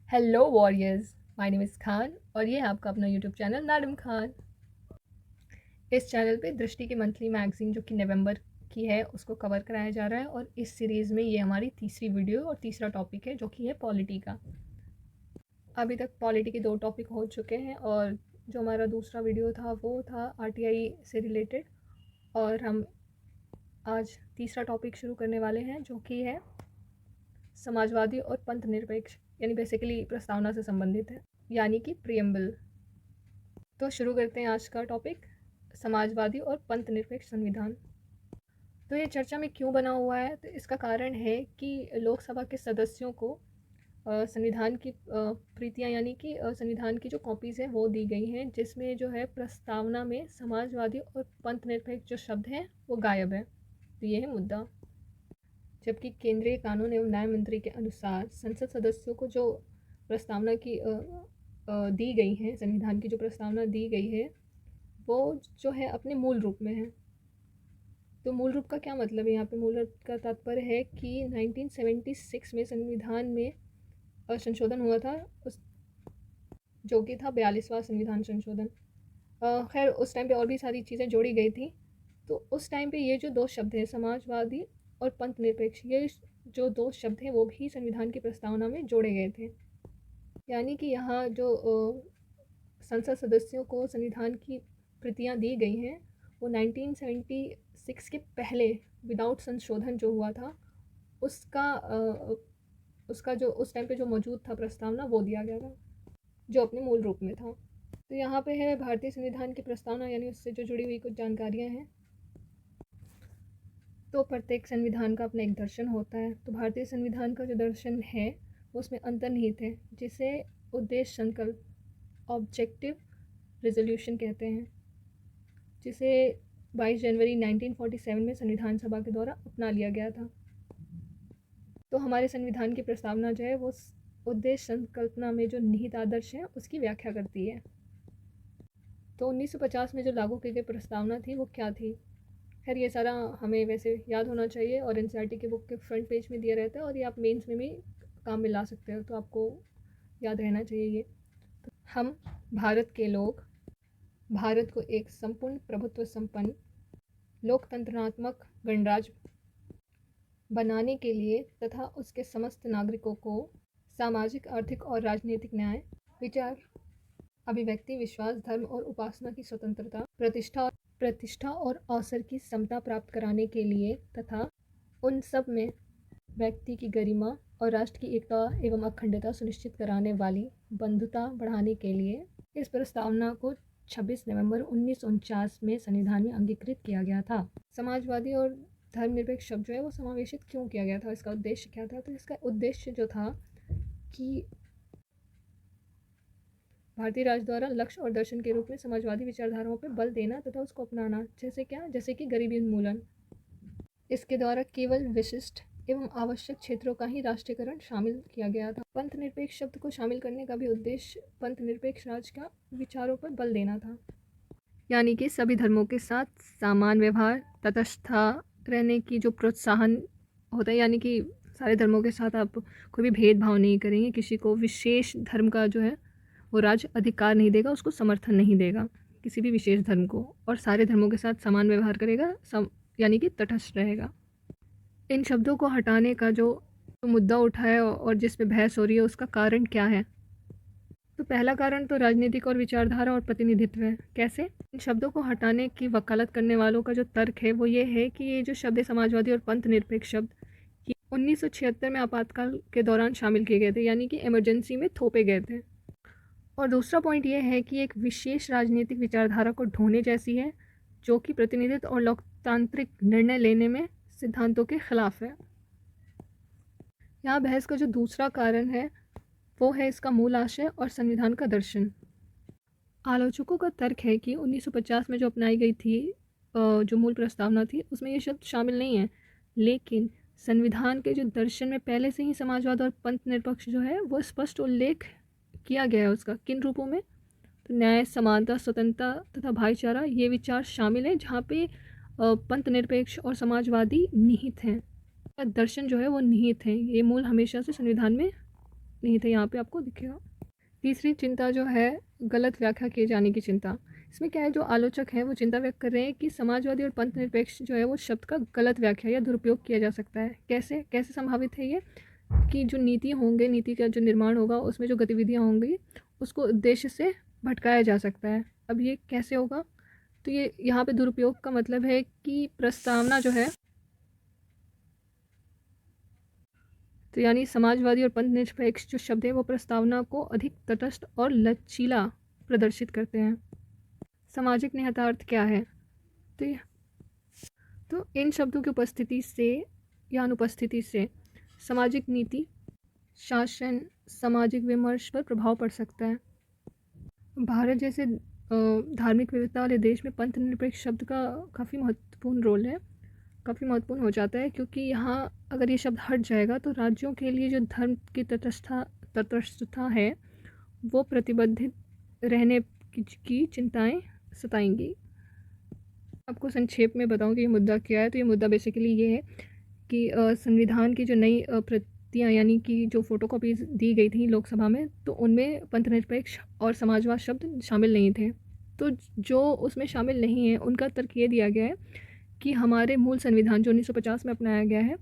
Hello warriors, my name is Khan और ये है आपका अपना यूट्यूब चैनल मैडम खान। इस चैनल पे दृष्टि की मंथली मैगज़ीन जो कि नवंबर की है उसको कवर कराया जा रहा है और इस सीरीज़ में ये हमारी तीसरी वीडियो और तीसरा टॉपिक है जो कि है पॉलिटी का। अभी तक पॉलिटी के 2 टॉपिक हो चुके हैं और जो हमारा दूसरा वीडियो था वो था आरटीआई से रिलेटेड और हम आज तीसरा टॉपिक शुरू करने वाले हैं जो कि है समाजवादी और पंथ निरपेक्ष, यानी बेसिकली प्रस्तावना से संबंधित है, यानी कि प्रियम्बल। तो शुरू करते हैं आज का टॉपिक, समाजवादी और पंथ निरपेक्ष संविधान। तो ये चर्चा में क्यों बना हुआ है? तो इसका कारण है कि लोकसभा के सदस्यों को संविधान की प्रतियां यानी कि संविधान की जो कॉपीज़ हैं वो दी गई हैं, जिसमें जो है प्रस्तावना में समाजवादी और पंथ निरपेक्ष जो शब्द हैं वो गायब है। तो ये है मुद्दा। जबकि केंद्रीय कानून एवं न्याय मंत्री के अनुसार संसद सदस्यों को जो प्रस्तावना की दी गई है, संविधान की जो प्रस्तावना दी गई है वो जो है अपने मूल रूप में है। तो मूल रूप का क्या मतलब है? यहाँ पे मूल रूप का तात्पर्य है कि 1976 में संविधान में संशोधन हुआ था, उस जो कि था 42वां संविधान संशोधन। खैर उस टाइम पे और भी सारी चीज़ें जोड़ी गई थी। तो उस टाइम पे ये जो 2 शब्द हैं समाजवादी और पंथ निरपेक्ष, ये जो 2 शब्द हैं वो भी संविधान की प्रस्तावना में जोड़े गए थे। यानी कि यहाँ जो संसद सदस्यों को संविधान की प्रतियां दी गई हैं वो 1976 के पहले विदाउट संशोधन जो हुआ था उसका जो उस टाइम पे जो मौजूद था प्रस्तावना वो दिया गया था, जो अपने मूल रूप में था। तो यहाँ पे है भारतीय संविधान की प्रस्तावना, यानी उससे जो जुड़ी हुई कुछ जानकारियाँ हैं। तो प्रत्येक संविधान का अपना एक दर्शन होता है। तो भारतीय संविधान का जो दर्शन है उसमें अंतर्निहित है, जिसे उद्देश्य संकल्प ऑब्जेक्टिव रेजोल्यूशन कहते हैं, जिसे 22 जनवरी 1947 में संविधान सभा के द्वारा अपना लिया गया था। तो हमारे संविधान की प्रस्तावना जो है वो उद्देश्य संकल्पना में जो निहित आदर्श है उसकी व्याख्या करती है। तो 1950 में जो लागू की गई प्रस्तावना थी वो क्या थी? खैर ये सारा हमें वैसे याद होना चाहिए और एनसीईआरटी के बुक के फ्रंट पेज में दिया रहता है और ये आप मेंस में भी काम में ला सकते हो, तो आपको याद रहना चाहिए ये। तो हम भारत के लोग भारत को एक संपूर्ण प्रभुत्व संपन्न लोकतंत्रात्मक गणराज्य बनाने के लिए तथा उसके समस्त नागरिकों को सामाजिक, आर्थिक और राजनीतिक न्याय, विचार, अभिव्यक्ति, विश्वास, धर्म और उपासना की स्वतंत्रता, प्रतिष्ठा और अवसर की समता प्राप्त कराने के लिए तथा उन सब में व्यक्ति की गरिमा और राष्ट्र की एकता एवं अखंडता सुनिश्चित कराने वाली बंधुता बढ़ाने के लिए इस प्रस्तावना को 26 नवंबर 1949 में संविधान में अंगीकृत किया गया था। समाजवादी और धर्मनिरपेक्ष शब्द जो है वो समावेशित क्यों किया गया था? इसका उद्देश्य क्या था? तो इसका उद्देश्य जो था कि भारतीय राज द्वारा लक्ष्य और दर्शन के रूप में समाजवादी विचारधाराओं पर बल देना तथा उसको अपनाना। जैसे कि गरीबी उन्मूलन। इसके द्वारा केवल विशिष्ट एवं आवश्यक क्षेत्रों का ही राष्ट्रीयकरण शामिल किया गया था। पंथ निरपेक्ष शब्द को शामिल करने का भी उद्देश्य पंथ निरपेक्ष राज का विचारों पर बल देना था, यानी कि सभी धर्मों के साथ समान व्यवहार, तटस्थता रहने की जो प्रोत्साहन होता है, यानी कि सारे धर्मों के साथ आप कोई भी भेदभाव नहीं करेंगे, किसी को विशेष धर्म का जो है वो राज्य अधिकार नहीं देगा, उसको समर्थन नहीं देगा किसी भी विशेष धर्म को, और सारे धर्मों के साथ समान व्यवहार करेगा, यानी कि तटस्थ रहेगा। इन शब्दों को हटाने का जो मुद्दा उठा है और जिस पे बहस हो रही है उसका कारण क्या है? तो पहला कारण तो राजनीतिक और विचारधारा और प्रतिनिधित्व है। कैसे? इन शब्दों को हटाने की वकालत करने वालों का जो तर्क है वो ये है कि ये जो शब्द है समाजवादी और पंथ निरपेक्ष शब्द 1976 में आपातकाल के दौरान शामिल किए गए थे, यानी कि इमरजेंसी में थोपे गए थे। और दूसरा पॉइंट ये है कि एक विशेष राजनीतिक विचारधारा को ढोने जैसी है, जो कि प्रतिनिधित्व और लोकतांत्रिक निर्णय लेने में सिद्धांतों के खिलाफ है। यहाँ बहस का जो दूसरा कारण है वो है इसका मूल आशय और संविधान का दर्शन। आलोचकों का तर्क है कि 1950 में जो अपनाई गई थी जो मूल प्रस्तावना थी उसमें ये शब्द शामिल नहीं है, लेकिन संविधान के जो दर्शन में पहले से ही समाजवाद और पंथ निरपेक्ष जो है वो स्पष्ट उल्लेख किया गया है। उसका किन रूपों में? तो न्याय, समानता, स्वतंत्रता तथा भाईचारा ये विचार शामिल हैं, जहाँ पे पंथ निरपेक्ष और समाजवादी निहित हैं। दर्शन जो है वो निहित है, ये मूल हमेशा से संविधान में नहीं थे, यहाँ पे आपको दिखेगा। तीसरी चिंता जो है, गलत व्याख्या किए जाने की चिंता। इसमें क्या है, जो आलोचक हैं वो चिंता व्यक्त कर रहे हैं कि समाजवादी और पंथ निरपेक्ष जो है वो शब्द का गलत व्याख्या या दुरुपयोग किया जा सकता है। कैसे कैसे संभावित है ये, कि जो नीति होंगे, नीति का जो निर्माण होगा उसमें जो गतिविधियाँ होंगी उसको उद्देश्य से भटकाया जा सकता है। अब ये कैसे होगा, तो ये यहाँ पे दुरुपयोग का मतलब है कि प्रस्तावना जो है, तो यानी समाजवादी और पंथ निरपेक्ष जो शब्द है वो प्रस्तावना को अधिक तटस्थ और लचीला प्रदर्शित करते हैं। सामाजिक निहितार्थ क्या है, तो इन शब्दों की उपस्थिति से या अनुपस्थिति से सामाजिक नीति, शासन, सामाजिक विमर्श पर प्रभाव पड़ सकता है। भारत जैसे धार्मिक विविधता वाले देश में पंथ निरपेक्ष शब्द का काफ़ी महत्वपूर्ण रोल है, काफ़ी महत्वपूर्ण हो जाता है, क्योंकि यहाँ अगर ये शब्द हट जाएगा तो राज्यों के लिए जो धर्म की तटस्थता है वो प्रतिबंधित रहने की चिंताएं सताएंगी। आपको संक्षेप में बताऊं कि ये मुद्दा क्या है, तो ये मुद्दा बेसिकली ये है कि संविधान की जो नई प्रतियां यानी कि जो फ़ोटोकॉपीज़ दी गई थी लोकसभा में, तो उनमें पंथनिरपेक्ष और समाजवाद शब्द शामिल नहीं थे। तो जो उसमें शामिल नहीं है उनका तर्क ये दिया गया है कि हमारे मूल संविधान जो 1950 में अपनाया गया है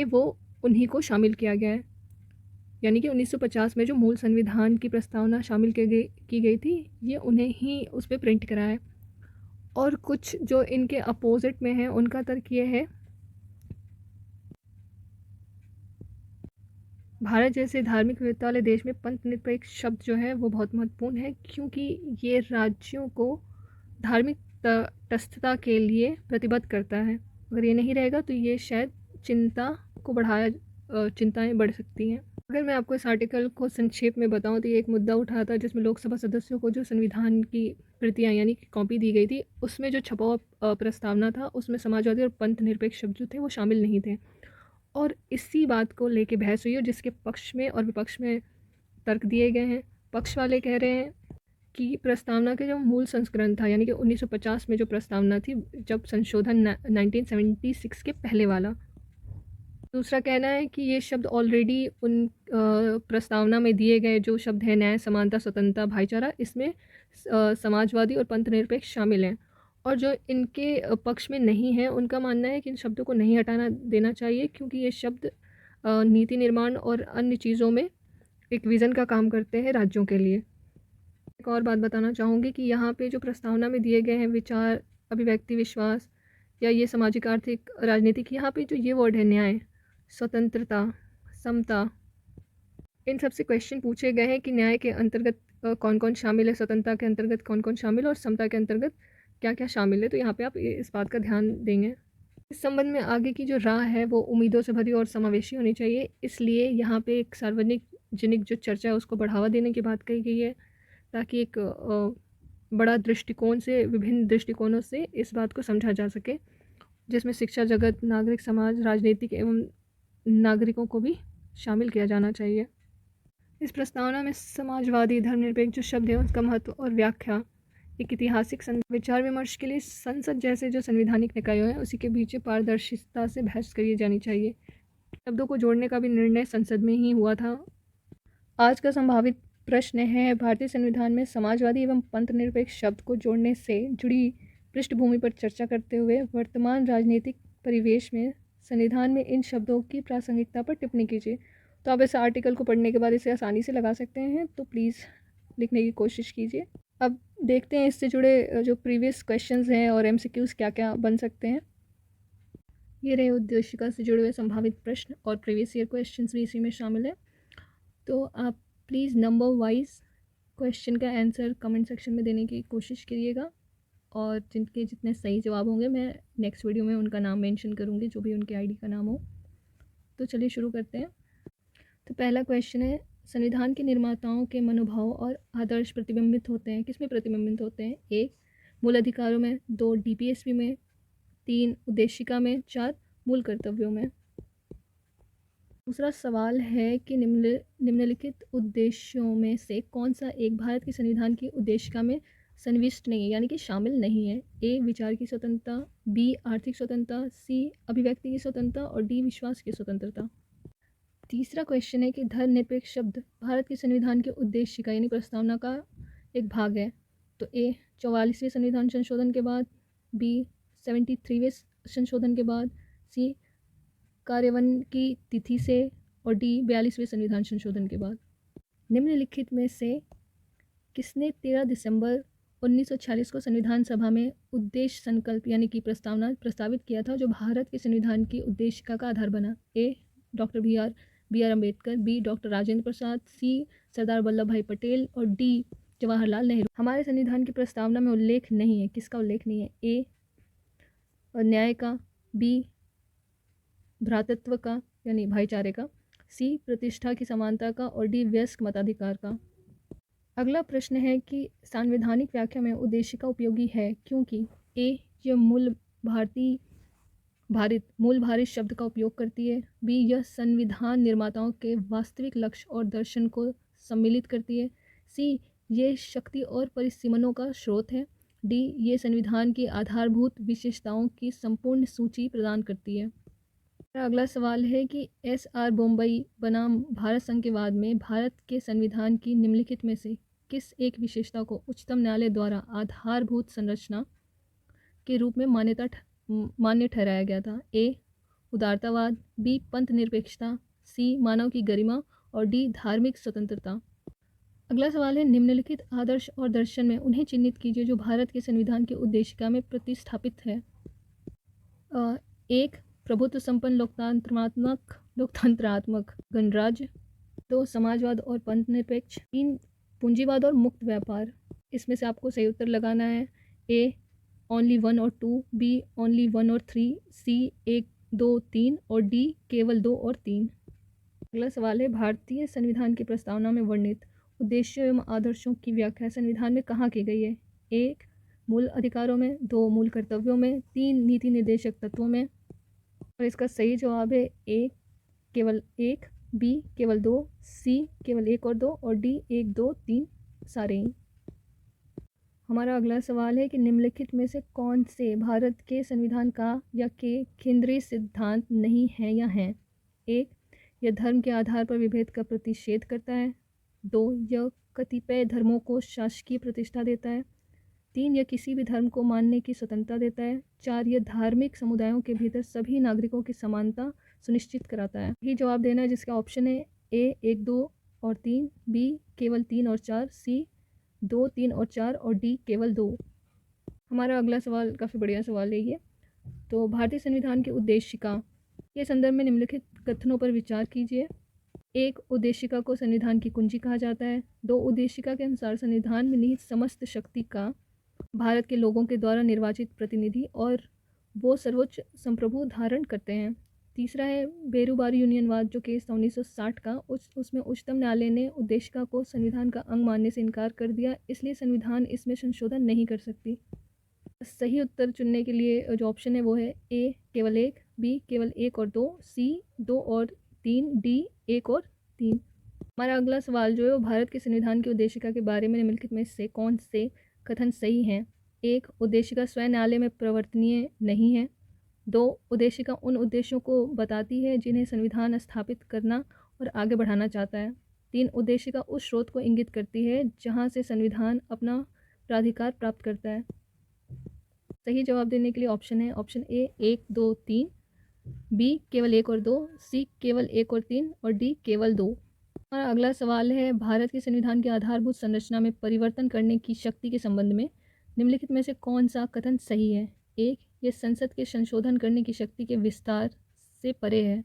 वो उन्हीं को शामिल किया गया है। यानी कि 1950 में जो मूल संविधान की प्रस्तावना शामिल की गई थी, ये उन्हें ही उस पर प्रिंट करा है। और कुछ जो इनके अपोजिट में हैं उनका तर्क ये है, भारत जैसे धार्मिक विविधता वाले देश में पंथ निरपेक्ष शब्द जो है वो बहुत महत्वपूर्ण है, क्योंकि ये राज्यों को धार्मिक तटस्थता के लिए प्रतिबद्ध करता है। अगर ये नहीं रहेगा तो ये शायद चिंताएं बढ़ सकती हैं। अगर मैं आपको इस आर्टिकल को संक्षेप में बताऊं तो ये एक मुद्दा उठा था जिसमें लोकसभा सदस्यों को जो संविधान की प्रतियां यानी कि कॉपी दी गई थी, उसमें जो छपा हुआ प्रस्तावना था उसमें समाजवादी और पंथ निरपेक्ष शब्द जो थे वो शामिल नहीं थे। और इसी बात को लेके बहस हुई और जिसके पक्ष में और विपक्ष में तर्क दिए गए हैं। पक्ष वाले कह रहे हैं कि प्रस्तावना के जो मूल संस्करण था यानी कि 1950 में जो प्रस्तावना थी, जब संशोधन 1976 के पहले वाला। दूसरा कहना है कि ये शब्द ऑलरेडी उन प्रस्तावना में दिए गए जो शब्द हैं न्याय, समानता, स्वतंत्रता, भाईचारा, इसमें समाजवादी और पंथ निरपेक्ष शामिल हैं। और जो इनके पक्ष में नहीं है उनका मानना है कि इन शब्दों को नहीं हटाना देना चाहिए, क्योंकि ये शब्द नीति निर्माण और अन्य चीज़ों में एक विज़न का काम करते हैं राज्यों के लिए। एक और बात बताना चाहूँगी कि यहाँ पे जो प्रस्तावना में दिए गए हैं विचार, अभिव्यक्ति, विश्वास या ये सामाजिक, आर्थिक, राजनीतिक, यहाँ पे जो ये वर्ड है न्याय, स्वतंत्रता, समता, इन सब से क्वेश्चन पूछे गए हैं कि न्याय के अंतर्गत कौन कौन शामिल है, स्वतंत्रता के अंतर्गत कौन कौन शामिल है और समता के अंतर्गत क्या क्या शामिल है। तो यहाँ पे आप इस बात का ध्यान देंगे। इस संबंध में आगे की जो राह है वो उम्मीदों से भरी और समावेशी होनी चाहिए, इसलिए यहाँ पे एक सार्वजनिक जो चर्चा है उसको बढ़ावा देने की बात कही गई है, ताकि एक बड़ा दृष्टिकोण से, विभिन्न दृष्टिकोणों से इस बात को समझा जा सके, जिसमें शिक्षा जगत, नागरिक समाज, राजनीतिक एवं नागरिकों को भी शामिल किया जाना चाहिए। इस प्रस्तावना में समाजवादी, धर्मनिरपेक्ष जो शब्द है उसका महत्व और व्याख्या, एक ऐतिहासिक विचार विमर्श के लिए संसद जैसे जो संवैधानिक निकायों हैं उसी के बीच पारदर्शिता से बहस करी जानी चाहिए। शब्दों को जोड़ने का भी निर्णय संसद में ही हुआ था। आज का संभावित प्रश्न है, भारतीय संविधान में समाजवादी एवं पंथ निरपेक्ष शब्द को जोड़ने से जुड़ी पृष्ठभूमि पर चर्चा करते हुए वर्तमान राजनीतिक परिवेश में संविधान में इन शब्दों की प्रासंगिकता पर टिप्पणी कीजिए। तो आप इस आर्टिकल को पढ़ने के बाद इसे आसानी से लगा सकते हैं, तो प्लीज़ लिखने की कोशिश कीजिए। अब देखते हैं इससे जुड़े जो प्रीवियस क्वेश्चंस हैं और एमसीक्यूज़ क्या क्या बन सकते हैं। ये रहे उद्देशिका से जुड़े हुए संभावित प्रश्न और प्रीवियस ईयर क्वेश्चंस भी इसी में शामिल है। तो आप प्लीज़ नंबर वाइज क्वेश्चन का आंसर कमेंट सेक्शन में देने की कोशिश करिएगा, और जिनके जितने सही जवाब होंगे मैं नेक्स्ट वीडियो में उनका नाम मेंशन करूँगी, जो भी उनके आईडी का नाम हो। तो चलिए शुरू करते हैं। तो पहला क्वेश्चन है, संविधान के निर्माताओं के मनोभाव और आदर्श प्रतिबिंबित होते हैं, किसमें प्रतिबिंबित होते हैं? 1 मूल अधिकारों में, 2 डीपीएसपी में, 3 उद्देशिका में, 4 मूल कर्तव्यों में। दूसरा सवाल है कि निम्नलिखित उद्देश्यों में से कौन सा एक भारत के संविधान की उद्देशिका में सन्निविष्ट नहीं है यानी कि शामिल नहीं है? ए विचार की स्वतंत्रता, बी आर्थिक स्वतंत्रता, सी अभिव्यक्ति की स्वतंत्रता और डी विश्वास की स्वतंत्रता। तीसरा क्वेश्चन है कि धर्मनिरपेक्ष शब्द भारत के संविधान के उद्देश्य का यानी प्रस्तावना का एक भाग है। तो ए 44वें संविधान संशोधन के बाद, बी 73वें संशोधन के बाद, सी कार्यान्वयन की तिथि से और डी 42वें संविधान संशोधन के बाद। निम्नलिखित में से किसने 13 दिसंबर 1946 को संविधान सभा में उद्देश्य संकल्प यानी कि प्रस्तावना प्रस्तावित किया था जो भारत के संविधान की उद्देशिका का आधार बना? A doctor B R Ambedkar, B doctor Rajendra Prasad, C Sardar Vallabhbhai Patel और डी जवाहरलाल नेहरू। हमारे संविधान की प्रस्तावना में उल्लेख नहीं है। किसका उल्लेख नहीं है? ए न्याय का, बी भ्रातृत्व का यानी भाईचारे का, सी प्रतिष्ठा की समानता का और डी वयस्क मताधिकार का। अगला प्रश्न है कि संवैधानिक व्याख्या में उद्देशिका उपयोगी है क्योंकि ए यह मूल भारित शब्द का उपयोग करती है, बी यह संविधान निर्माताओं के वास्तविक लक्ष्य और दर्शन को सम्मिलित करती है, सी ये शक्ति और परिसीमनों का स्रोत है, डी ये संविधान की आधारभूत विशेषताओं की संपूर्ण सूची प्रदान करती है। अगला सवाल है कि एस.आर. बोम्बई बनाम भारत संघ के वाद में भारत के संविधान की निम्नलिखित में से किस एक विशेषता को उच्चतम न्यायालय द्वारा आधारभूत संरचना के रूप में मान्य ठहराया गया था? ए उदारतावाद, बी पंथ निरपेक्षता, सी मानव की गरिमा और डी धार्मिक स्वतंत्रता। अगला सवाल है निम्नलिखित आदर्श और दर्शन में उन्हें चिन्हित कीजिए जो भारत के संविधान की उद्देशिका में प्रतिस्थापित है। एक प्रभुत्व संपन्न लोकतंत्रात्मक गणराज्य, दो समाजवाद और पंथ निरपेक्ष, तीन पूंजीवाद और मुक्त व्यापार। इसमें से आपको सही उत्तर लगाना है। ए ओनली 1 और 2, बी ओनली 1 और 3, सी 1 2 3 और डी केवल 2 और 3। अगला सवाल है भारतीय संविधान की प्रस्तावना में वर्णित उद्देश्यों एवं आदर्शों की व्याख्या संविधान में कहाँ की गई है? एक मूल अधिकारों में, दो मूल कर्तव्यों में, तीन नीति निर्देशक तत्वों में। और इसका सही जवाब है ए केवल 1, बी केवल 2, सी केवल 1 और 2 और डी 1 2 3 सारे ही। हमारा अगला सवाल है कि निम्नलिखित में से कौन से भारत के संविधान का या के केंद्रीय सिद्धांत नहीं है या हैं? एक यह धर्म के आधार पर विभेद का प्रतिषेध करता है, दो यह कतिपय धर्मों को शासकीय प्रतिष्ठा देता है, तीन यह किसी भी धर्म को मानने की स्वतंत्रता देता है, चार यह धार्मिक समुदायों के भीतर सभी नागरिकों की समानता सुनिश्चित कराता है। यही जवाब देना है जिसका ऑप्शन है ए 1 2 और 3, बी केवल 3 और 4, सी 2 3 और 4 और डी केवल 2। हमारा अगला सवाल काफ़ी बढ़िया सवाल है ये। तो भारतीय संविधान की उद्देशिका के संदर्भ में निम्नलिखित कथनों पर विचार कीजिए। एक उद्देशिका को संविधान की कुंजी कहा जाता है। दो उद्देशिका के अनुसार संविधान में निहित समस्त शक्ति का भारत के लोगों के द्वारा निर्वाचित प्रतिनिधि और वो सर्वोच्च संप्रभु धारण करते हैं। तीसरा है बेरूबारी यूनियनवाद जो केस 1960 का, उसमें उच्चतम न्यायालय ने उद्देशिका को संविधान का अंग मानने से इनकार कर दिया, इसलिए संविधान इसमें संशोधन नहीं कर सकती। सही उत्तर चुनने के लिए जो ऑप्शन है वो है ए केवल 1, बी केवल 1 और 2, सी 2 और 3, डी 1 और 3। हमारा अगला सवाल जो है वो भारत के संविधान की उद्देशिका के बारे में निम्नलिखित में से कौन से कथन सही हैं? एक उद्देशिका स्वयं न्यायालय में प्रवर्तनीय नहीं है, दो उद्देशिका उन उद्देश्यों को बताती है जिन्हें संविधान स्थापित करना और आगे बढ़ाना चाहता है, तीन उद्देशिका उस स्रोत को इंगित करती है जहां से संविधान अपना प्राधिकार प्राप्त करता है। सही जवाब देने के लिए ऑप्शन है ऑप्शन ए 1 2 3, बी केवल 1 और 2, सी केवल 1 और 3 और डी केवल 2। हमारा अगला सवाल है भारत के संविधान की आधारभूत संरचना में परिवर्तन करने की शक्ति के संबंध में निम्नलिखित में से कौन सा कथन सही है? एक यह संसद के संशोधन करने की शक्ति के विस्तार से परे है,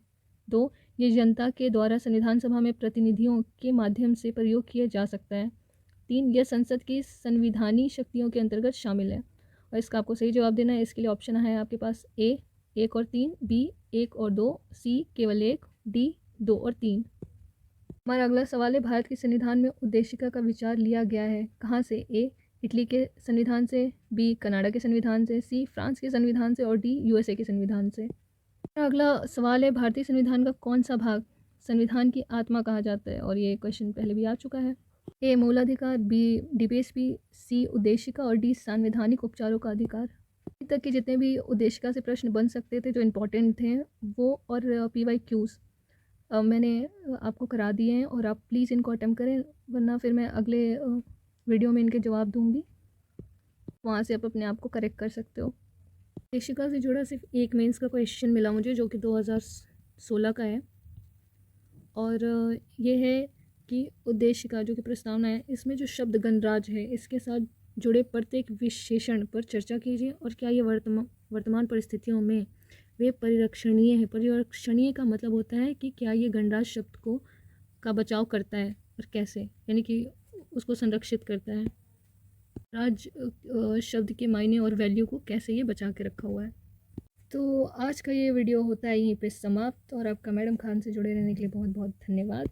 दो ये जनता के द्वारा संविधान सभा में प्रतिनिधियों के माध्यम से प्रयोग किया जा सकता है, तीन यह संसद की संविधानी शक्तियों के अंतर्गत शामिल है। और इसका आपको सही जवाब देना है। इसके लिए ऑप्शन है आपके पास ए 1 और 3, बी 1 और 2, सी केवल 1, डी 2 और 3। हमारा अगला सवाल है भारत के संविधान में उद्देशिका का विचार लिया गया है कहाँ से? ए इटली के संविधान से, बी कनाडा के संविधान से, सी फ्रांस के संविधान से और डी यूएसए के संविधान से। अगला सवाल है भारतीय संविधान का कौन सा भाग संविधान की आत्मा कहा जाता है? और ये क्वेश्चन पहले भी आ चुका है। ए मूलाधिकार, बी डीपीएसपी, सी उद्देशिका और डी संवैधानिक उपचारों का अधिकार। अभी तक के जितने भी उद्देशिका से प्रश्न बन सकते थे जो इम्पोर्टेंट थे वो और पीवाईक्यूज मैंने आपको करा दिए हैं और आप प्लीज़ इनको अटेम्प्ट करें, वरना फिर मैं अगले वीडियो में इनके जवाब दूँगी, वहाँ से आप अपने आप को करेक्ट कर सकते हो। उद्देशिका से जुड़ा सिर्फ एक मेंस का क्वेश्चन मिला मुझे, जो कि 2016 का है, और ये है कि उद्देशिका जो कि प्रस्तावना है, इसमें जो शब्द गणराज है इसके साथ जुड़े प्रत्येक विशेषण पर चर्चा कीजिए और क्या ये वर्तमान परिस्थितियों में वे परिरक्षणीय है। परिरक्षणीय का मतलब होता है कि क्या ये गणराज शब्द को का बचाव करता है और कैसे, यानी कि उसको संरक्षित करता है। राज शब्द के मायने और वैल्यू को कैसे ये बचा के रखा हुआ है। तो आज का ये वीडियो होता है यहीं पे समाप्त, और आपका मैडम खान से जुड़े रहने के लिए बहुत बहुत धन्यवाद।